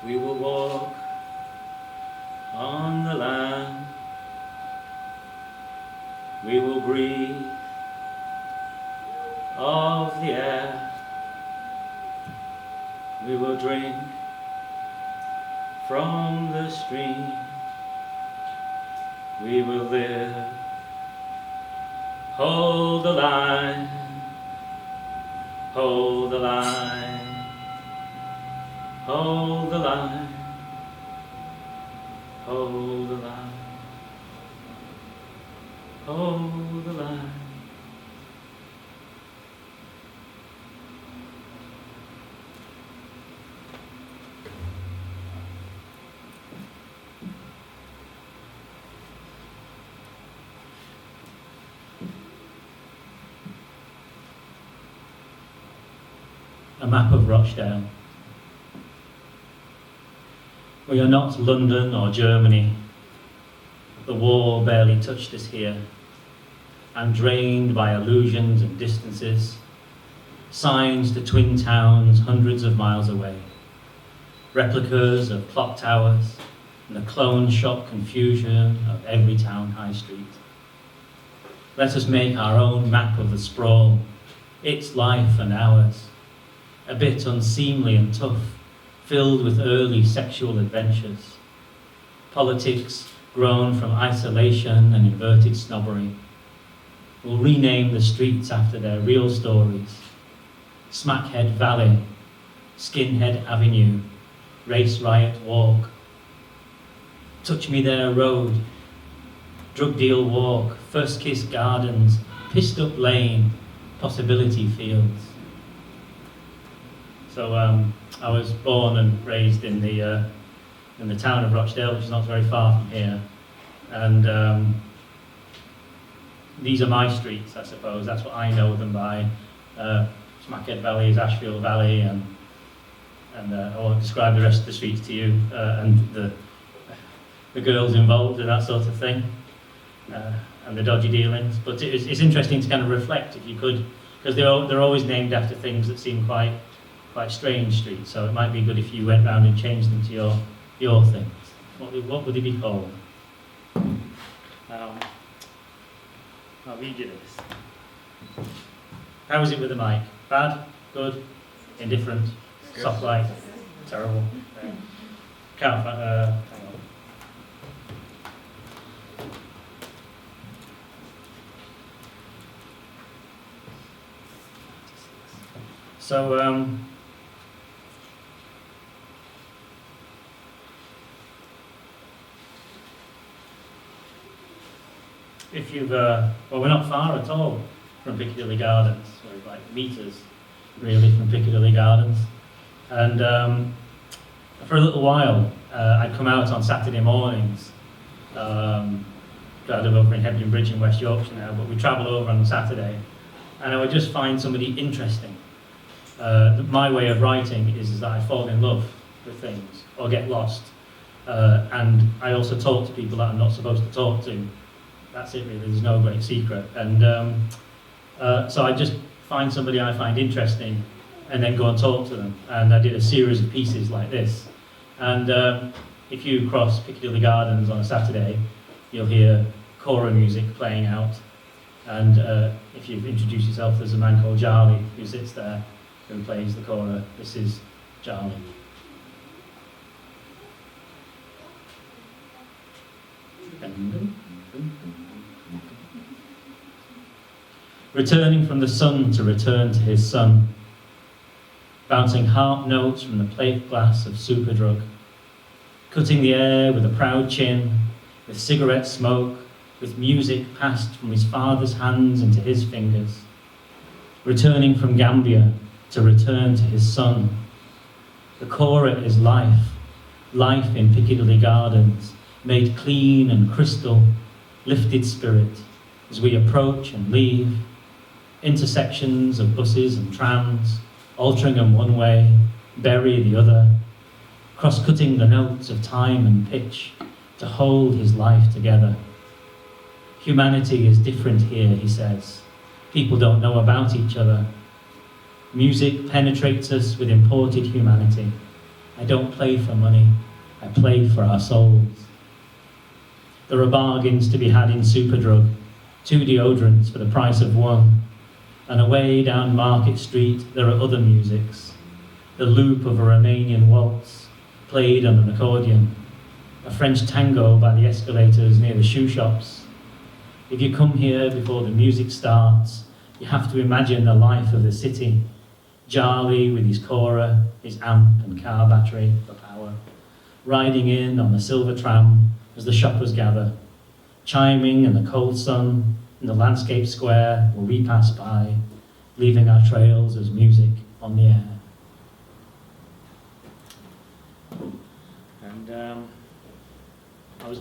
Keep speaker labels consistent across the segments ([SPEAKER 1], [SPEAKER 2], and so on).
[SPEAKER 1] We will walk on the land. We will breathe of the air. We will drink from the stream. We will live. Hold the line. Hold the line. Hold the line. Hold the line. Hold the line. A map of Rochdale. We are not London or Germany. The war barely touched us here. I'm drained by illusions and distances, signs to twin towns hundreds of miles away, replicas of clock towers, and the clone shop confusion of every town high street. Let us make our own map of the sprawl, its life and ours, a bit unseemly and tough, filled with early sexual adventures, politics grown from isolation and inverted snobbery. We'll rename the streets after their real stories. Smackhead Valley, Skinhead Avenue, Race Riot Walk, Touch Me There Road, Drug Deal Walk, First Kiss Gardens, Pissed Up Lane, Possibility Fields. So I was born and raised in the town of Rochdale, which is not very far from here, and these are my streets, I suppose. That's what I know them by. Smackhead Valley is Ashfield Valley, and I won't describe the rest of the streets to you and the girls involved and that sort of thing, and the dodgy dealings. But it's interesting to kind of reflect, if you could, because they're always named after things that seem quite strange streets. So it might be good if you went round and changed them to your things. What would they be called? I'll read you this. How is it with the mic? Bad? Good? Indifferent? Soft light? Terrible? Can't find, hang on. So, if you've, well, we're not far at all from Piccadilly Gardens. We're like meters, really, from Piccadilly Gardens. And for a little while, I'd come out on Saturday mornings. I live over in Hebden Bridge in West Yorkshire now, but we travel over on Saturday, and I would just find somebody interesting. My way of writing is that I fall in love with things or get lost, and I also talk to people that I'm not supposed to talk to. That's it, really. There's no great secret. And so I just find somebody I find interesting and then go and talk to them. And I did a series of pieces like this. And if you cross Piccadilly Gardens on a Saturday, you'll hear choral music playing out. And if you introduce yourself, there's a man called Charlie who sits there who plays the chorus. This is Charlie. Returning from the sun to return to his son, bouncing harp notes from the plate glass of Superdrug, cutting the air with a proud chin, with cigarette smoke, with music passed from his father's hands into his fingers, returning from Gambia to return to his son. The Cora is life, life in Piccadilly Gardens, made clean and crystal, lifted spirit, as we approach and leave, intersections of buses and trams, Altrincham one way, Bury the other, cross-cutting the notes of time and pitch to hold his life together. Humanity is different here, he says. People don't know about each other. Music penetrates us with imported humanity. I don't play for money, I play for our souls. There are bargains to be had in Superdrug, 2 deodorants for the price of 1. And away down Market Street there are other musics. The loop of a Romanian waltz, played on an accordion. A French tango by the escalators near the shoe shops. If you come here before the music starts, you have to imagine the life of the city. Charlie with his Cora, his amp and car battery for power, riding in on the silver tram as the shoppers gather, chiming in the cold sun in the landscape square where we pass by, leaving our trails as music on the air. And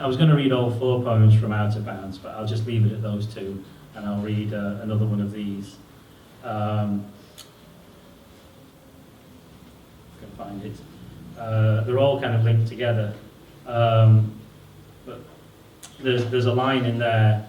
[SPEAKER 1] I was going to read all 4 poems from Out of Bounds, but I'll just leave it at those 2, and I'll read another one of these. Find it. They're all kind of linked together, but there's a line in there.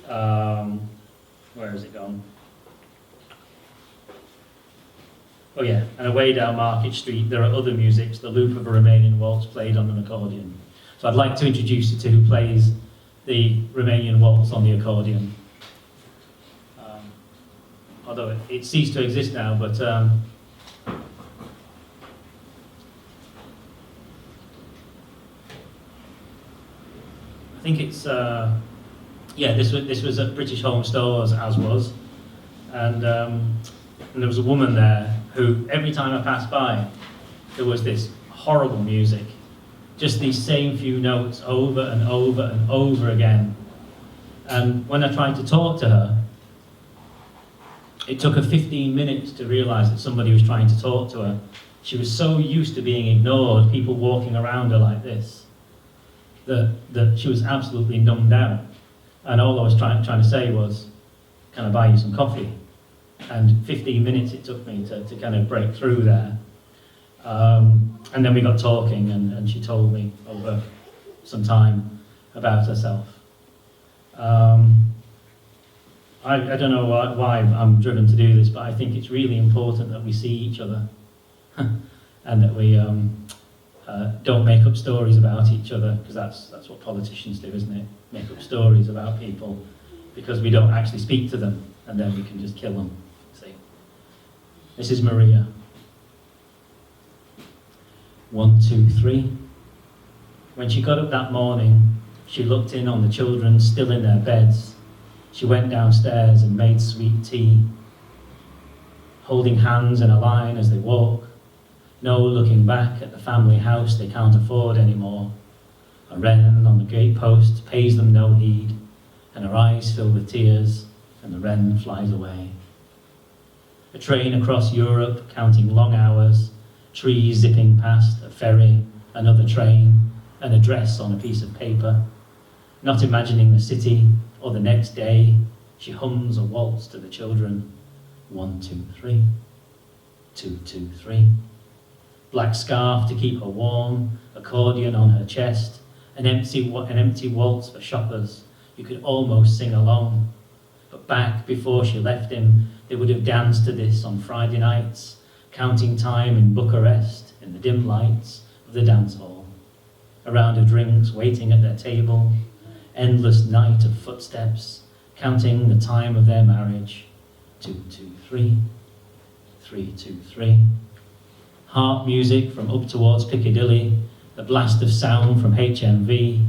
[SPEAKER 1] Where has it gone? Oh yeah, and away down Market Street there are other musics, the loop of a Romanian waltz played on an accordion. So I'd like to introduce you to who plays the Romanian waltz on the accordion. Although it ceased to exist now, but I think it's, this was at British Home Stores, as was, and there was a woman there who, every time I passed by, there was this horrible music, just these same few notes over and over and over again. And when I tried to talk to her, it took her 15 minutes to realise that somebody was trying to talk to her. She was so used to being ignored, people walking around her like this, that she was absolutely numbed out. And all I was trying to say was, can I buy you some coffee? And 15 minutes it took me to kind of break through there. And then we got talking, and she told me over some time about herself. I don't know why I'm driven to do this, but I think it's really important that we see each other and that we don't make up stories about each other, because that's what politicians do, isn't it? Make up stories about people because we don't actually speak to them, and then we can just kill them. See? This is Maria. 1, 2, 3. When she got up that morning, she looked in on the children still in their beds. She went downstairs and made sweet tea, holding hands in a line as they walk. No looking back at the family house they can't afford anymore. A wren on the gatepost pays them no heed, and her eyes fill with tears, and the wren flies away. A train across Europe, counting long hours, trees zipping past, a ferry, another train, an address on a piece of paper. Not imagining the city or the next day, she hums a waltz to the children. 1, 2, 3. 2, 2, 3. Black scarf to keep her warm, accordion on her chest, an empty waltz for shoppers. You could almost sing along. But back before she left him, they would have danced to this on Friday nights, counting time in Bucharest in the dim lights of the dance hall. A round of drinks waiting at their table, endless night of footsteps, counting the time of their marriage. 2, 2, 3. 3, 2, 3. Harp music from up towards Piccadilly, the blast of sound from HMV,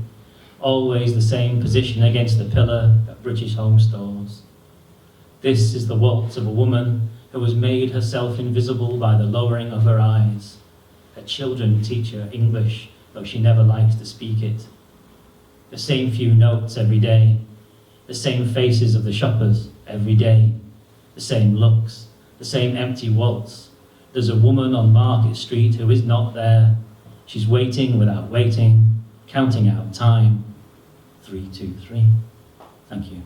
[SPEAKER 1] always the same position against the pillar at British Home Stores. This is the waltz of a woman who has made herself invisible by the lowering of her eyes. Her children teach her English, though she never likes to speak it. The same few notes every day, the same faces of the shoppers every day, the same looks, the same empty waltz. There's a woman on Market Street who is not there. She's waiting without waiting, counting out time. 3, 2, 3. Thank you.